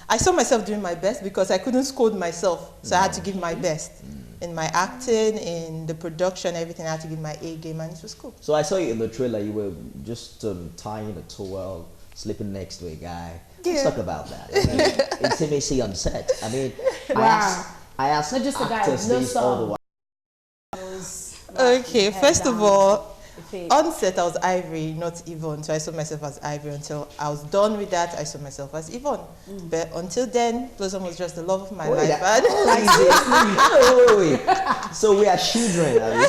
I saw myself doing my best because I couldn't scold myself, so I had to give my best. In my acting, in the production, everything, I had to give my A game, and it was cool. So I saw you in the trailer, you were just tying a towel, sleeping next to a guy. Let's talk about that. I mean, intimacy on set. I mean, wow. I asked not just a guy, actors no this all the while. Okay, first of all, on set I was Ivory, not Yvonne, so I saw myself as Ivory until I was done with that. I saw myself as Yvonne, but until then, Blossom was just the love of my life. Wait. So we are children, are we?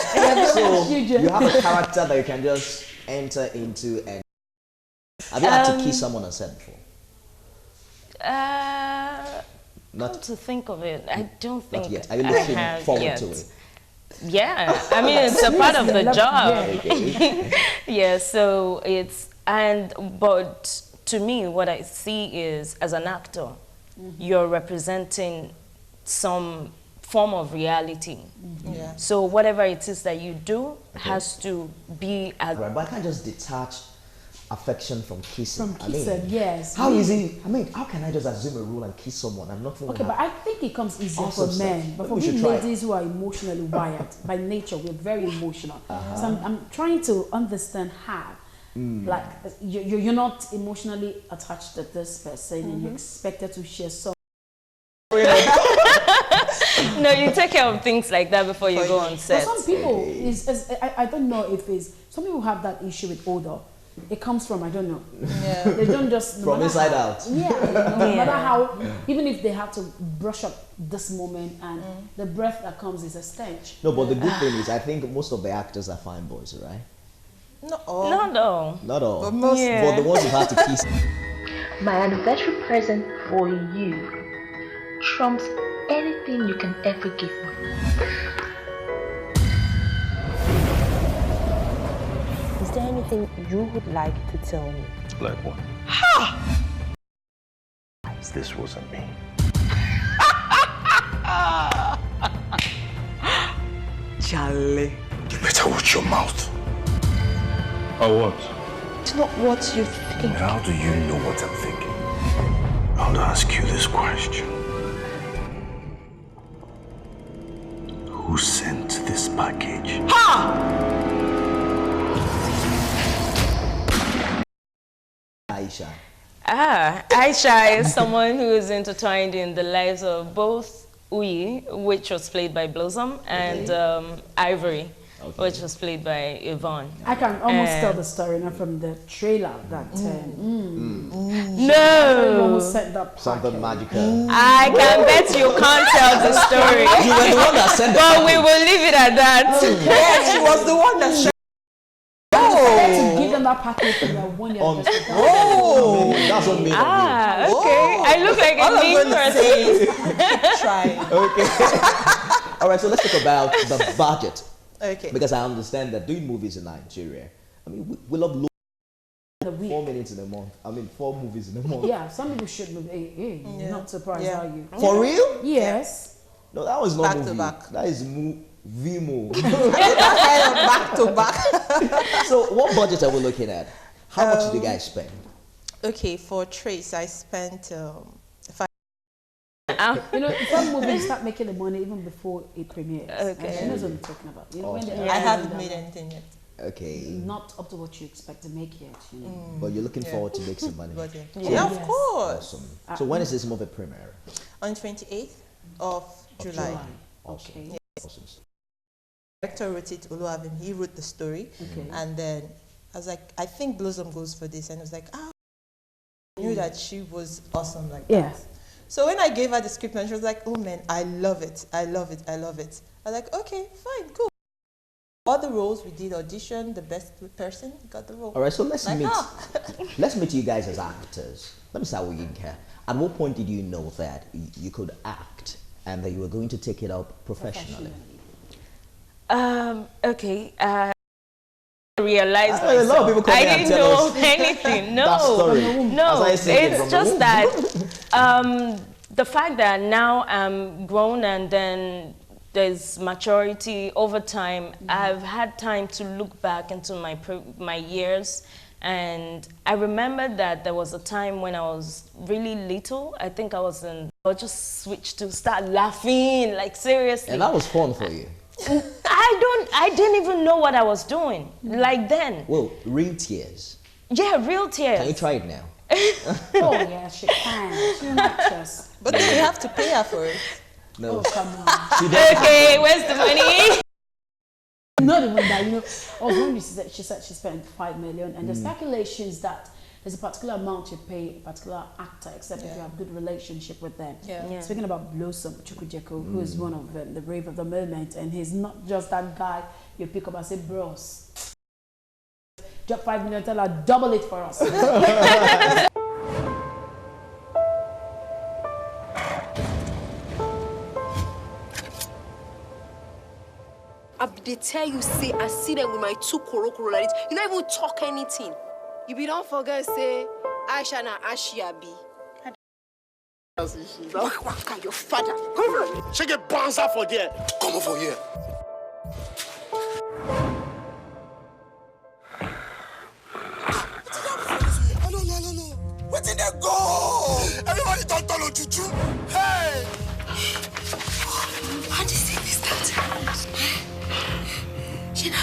So you have a character that you can just enter into, and have you had to kiss someone on set before? Not to think of it, I don't think. Not yet. Are you looking forward to it? Yeah, I mean it's a part of the job. Okay. Yeah, so but to me what I see is, as an actor, you're representing some form of reality. Yeah. So whatever it is that you do has to be as Right, but I can't just detach affection from kissing. From kissing, yes. How easy? I mean, how can I just assume a rule and kiss someone? I'm not feeling Okay, but I think it comes easier awesome for men. stuff. But for We we should try it. ladies who are emotionally wired, by nature, we're very emotional. So I'm trying to understand how. Like, you're not emotionally attached to this person and you're expected to share some. no, you take care of things like that before you go on set. For some people, I don't know if it's, some people have that issue with odor. It comes from, I don't know. Yeah. They don't just... from inside out. Yeah, no matter how, even if they have to brush up this moment and the breath that comes is a stench. No, but the good thing is, I think most of the actors are fine boys, right? Not all. No. Not all. But most. Yeah. But the ones who have to kiss. My anniversary present for you trumps anything you can ever give me. Is there anything you would like to tell me? Like what? This wasn't me. Charlie. You better watch your mouth. Or what? It's not what you think. How do you know what I'm thinking? I'll ask you this question. Who sent this package? Aisha. Aisha is someone who is intertwined in the lives of both Uyi, which was played by Blossom, and Ivory, which was played by Yvonne. I can almost tell the story now from the trailer that No! who sent that Something magical. I can bet you can't tell the story. You were the one that sent the But we will leave it at that. Yes, she was the one that. to give them that package for their 1 year anniversary. Oh, that's what made it. Okay. I look like a mean person. Try. Okay. All right, so let's talk about the budget. Okay. Because I understand that doing movies in Nigeria, I mean, we love low. The week. 4 minutes in a month. I mean, 4 movies in a month. Yeah, some people should move. Hey, not surprised, are you? For real? Yes. No, that was not Back to movie. back. That is VMO. Back to back. So, what budget are we looking at? How much do you guys spend? Okay, for Trace, I spent You know, some movies start making the money even before it premieres. Okay. And that's what I'm talking about. You know, when they I haven't made anything yet. Okay. not up to what you expect to make yet. You know. But you're looking forward to make some money. But yeah, Yeah. of Yes. course. Awesome. So when is this movie premiere? On 28th of July. Awesome. Okay. Awesome. Director wrote it, Oluwabim. He wrote the story. Okay. And then I was like, I think Blossom goes for this. And I was like, I knew that she was awesome like Yeah. that. So when I gave her the script, and she was like, oh man, I love it. I love it. I love it. I was like, okay, fine, cool. All the roles we did audition, the best person got the role. All right, so let's Like, meet. ah. Let's meet you guys as actors. Let me start with you, Yinka. At what point did you know that you could act and that you were going to take it up professionally? Okay. I realized A lot of people come I here and didn't tell know us anything. that No, story. no. As I say it It's from the just womb. that the fact that now I'm grown and then there's maturity over time. I've had time to look back into my years And I remember that there was a time when I was really little. I think I just switched to start laughing, like seriously. And that was fun for you. I didn't even know what I was doing, like then. Well, real tears. Yeah, real tears. Can you try it now? Oh yeah, she can. She's an actress. But then you have to pay her for it. No. Oh, come on. She doesn't. Okay, where's the money? Not even that, you know. When she said she spent 5 million, and the speculations that there's a particular amount you pay a particular actor, except if you have a good relationship with them. Yeah. Speaking about Blossom Chukwujeko, who is one of the rave of the moment, and he's not just that guy you pick up and say, bros, drop 5 million, tell her double it for us. They tell you, say, I see them with my 2 korokoro like this. You don't even talk anything. You be don't forget, say, Aisha na Ashia be. Your father. Come on. She get bounce out for there. Come over here. No. Where did they go? Everybody don't turn on juju. Hey! How do you say this that? Gina.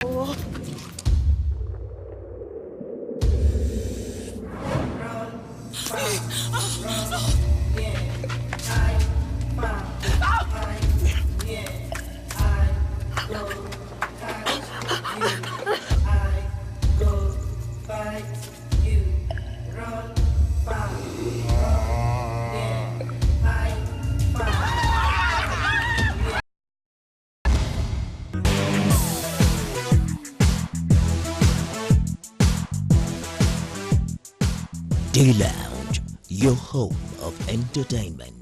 Oh. Day Lounge, your home of entertainment.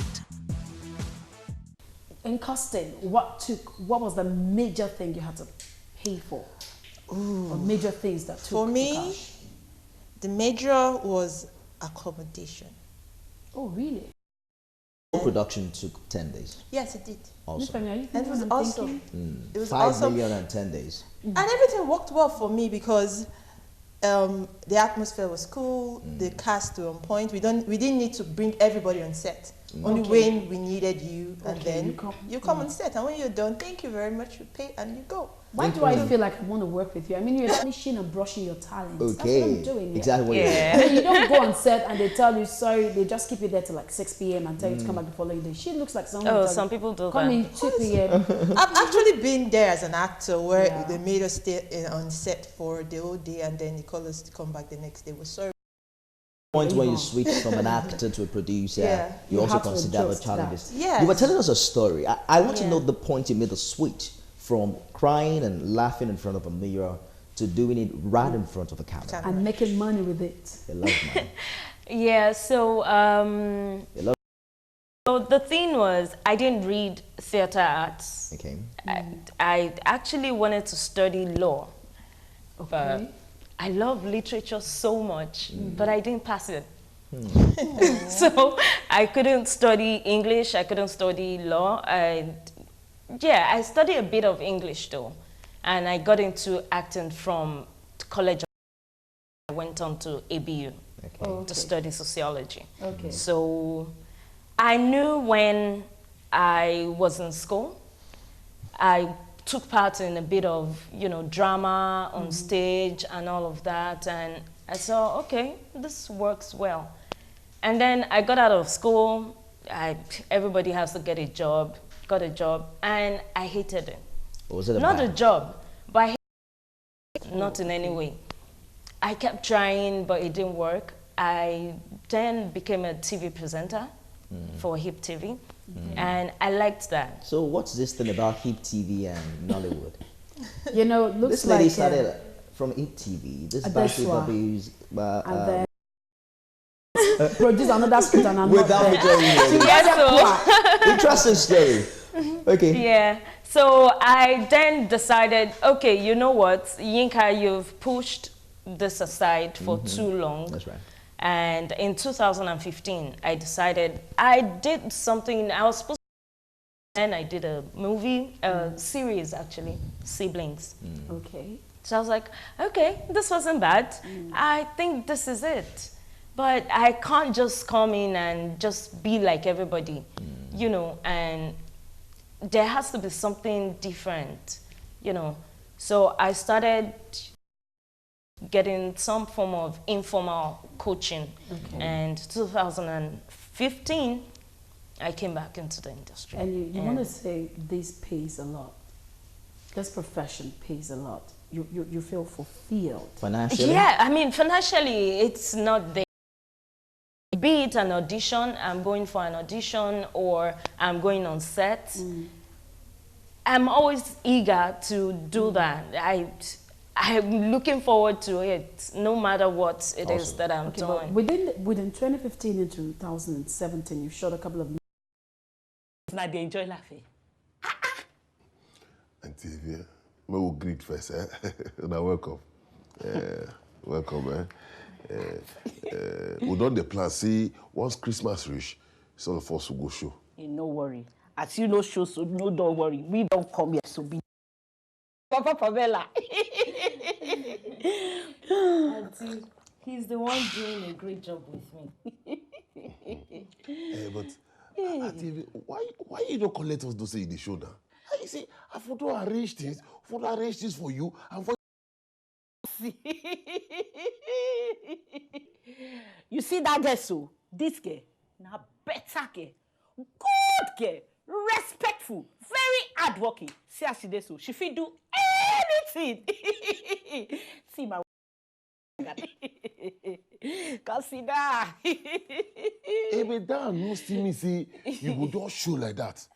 In casting, what was the major thing you had to pay for? Or major things that took For me, cash? the major was accommodation. Oh, really? Production took 10 days. Yes, it did. Awesome. And it was awesome. It was 5 awesome. million and 10 days. And everything worked well for me because the atmosphere was cool, the cast were on point. We didn't need to bring everybody on set. Only when we needed you, and then you come on set. And when you're done, thank you very much, you pay and you go. Why do I feel like I want to work with you? I mean, you're finishing and brushing your talents. Okay. That's what I'm doing here. Exactly what I mean, you don't go on set and they tell you, sorry, they just keep you there till like 6 p.m. and tell you to come back the following day. She looks like someone. Oh, some people do come that. in 2 p.m. I've actually been there as an actor where they made us stay on set for the whole day and then they called us to come back the next day. We're sorry. Point when you switch from an actor to a producer, you also consider the challenges. Yeah. You were telling us a story. I want to know the point you made the switch from crying and laughing in front of a mirror to doing it right in front of a camera. And making money with it. I love money. Yeah, so so the thing was, I didn't read theater arts. Okay. I actually wanted to study law. Okay. But I love literature so much, but I didn't pass it. So I couldn't study English, I couldn't study law. I studied a bit of English though. And I got into acting from college. I went on to ABU to study sociology. Okay. So I knew when I was in school, I took part in a bit of, drama on stage and all of that. And I saw, okay, this works well. And then I got out of school. Everybody has to get a job. Got a job, and I hated it. Was it not a job, but I hated it, not in any way. I kept trying, but it didn't work. I then became a TV presenter for Hip TV, and I liked that. So what's this thing about Hip TV and Nollywood? Looks this lady like started from Hip TV. This Bashley Bobby's and then produce another script and another. Without me telling you. Interesting story. Okay. Yeah. So I then decided, okay, you know what, Yinka, you've pushed this aside for too long. That's right. And in 2015, I decided I did something. I was supposed to, and I did a movie, a series actually, Siblings. Okay. So I was like, okay, this wasn't bad. I think this is it. But I can't just come in and just be like everybody, you know, and there has to be something different, you know. So I started getting some form of informal coaching. And 2015, I came back into the industry. And you want to say this pays a lot. This profession pays a lot. You feel fulfilled. Financially? Yeah, I mean, financially, it's not there. Be it an audition, I'm going for an audition, or I'm going on set. I'm always eager to do that. I'm looking forward to it, no matter what it is that I'm doing. Within 2015 and 2017, you shot a couple of. Now they enjoy laughing. Auntie Yvonne, we will greet first, eh? Now welcome. Welcome, man. We done the plan. See, once Christmas reach, some of us will go show. No worry. As you know, show, so no, don't worry. We don't come here, so be. Papa Pamela. Auntie, he's the one doing a great job with me. But Auntie, why you don't collect us to say in the show now? You see, I want to arrange this for you, and for you see that girl, so this girl, now better girl, good girl, respectful, very hardworking. See how she does so. She fit do anything. See my consider. Hey, but that no still me say you go just show like that.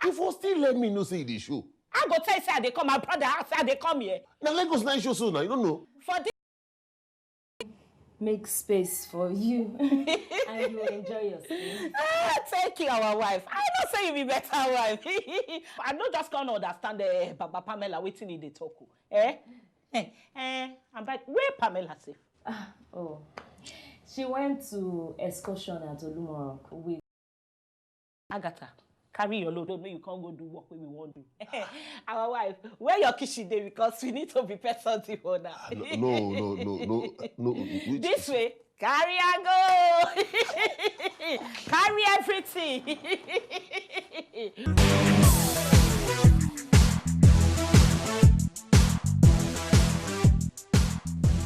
You for still let me know say the show. I go tell you say they come, my brother say they come here. Now Lagos 9 show so now, you don't know. For this Make space for you and you enjoy yourself. Thank you, our wife. I don't say you be better wife. I don't just can't understand Baba Pamela waiting in the talk. I'm like, where Pamela safe? Oh, she went to excursion at Olumorok with Agatha. Carry your load. No, you can't go do work we want to do. Our wife, where your kitchen day because we need to prepare something for that. No. This way, carry and go. Carry everything.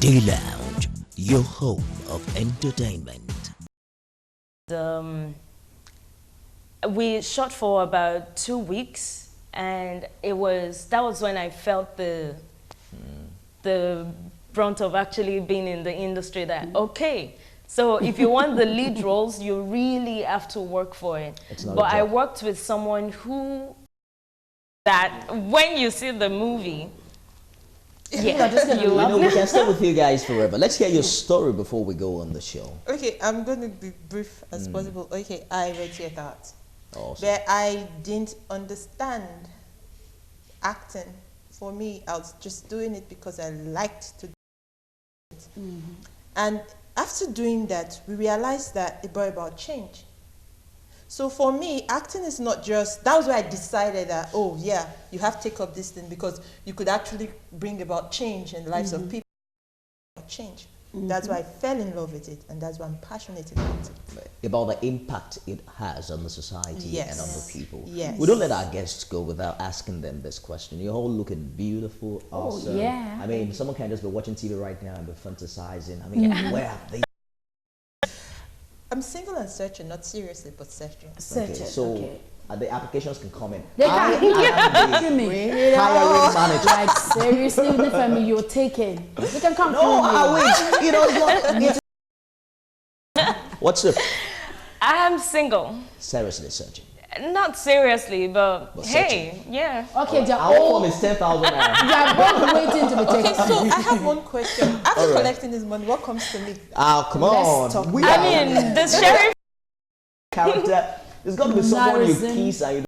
Day Lounge, your home of entertainment. We shot for about 2 weeks, and that was when I felt the brunt of actually being in the industry. That okay, so if you want the lead roles, you really have to work for it. But I worked with someone that when you see the movie. Yeah, we can stay with you guys forever. Let's hear your story before we go on the show. Okay, I'm going to be brief as possible. Okay, I read theater art. Awesome. But I didn't understand acting. For me, I was just doing it because I liked to do it. And after doing that, we realized that it brought about change. So for me, acting is not just, that was why I decided that, oh yeah, you have to take up this thing because you could actually bring about change in the lives of people. Change. That's why I fell in love with it, and that's why I'm passionate about it. About the impact it has on the society and on the people. Yes. We don't let our guests go without asking them this question. You're all looking beautiful, awesome. Oh, yeah. I mean, someone can just be watching TV right now and be fantasizing. I mean, where are they? I'm single and searching, not seriously, but searching. Okay, so the applications can come in. They can. Hiring manager. Like seriously, even if you're taken, they can come. No, I wish. You know, what's up? I'm single. Seriously searching. Not seriously, but hey, searching. yeah. Okay, our form is 10,000 naira. They are both waiting to be taken. Okay, so I have one question. After collecting this money, what comes to me? Come on. The sheriff character. There's got to be someone you kiss and you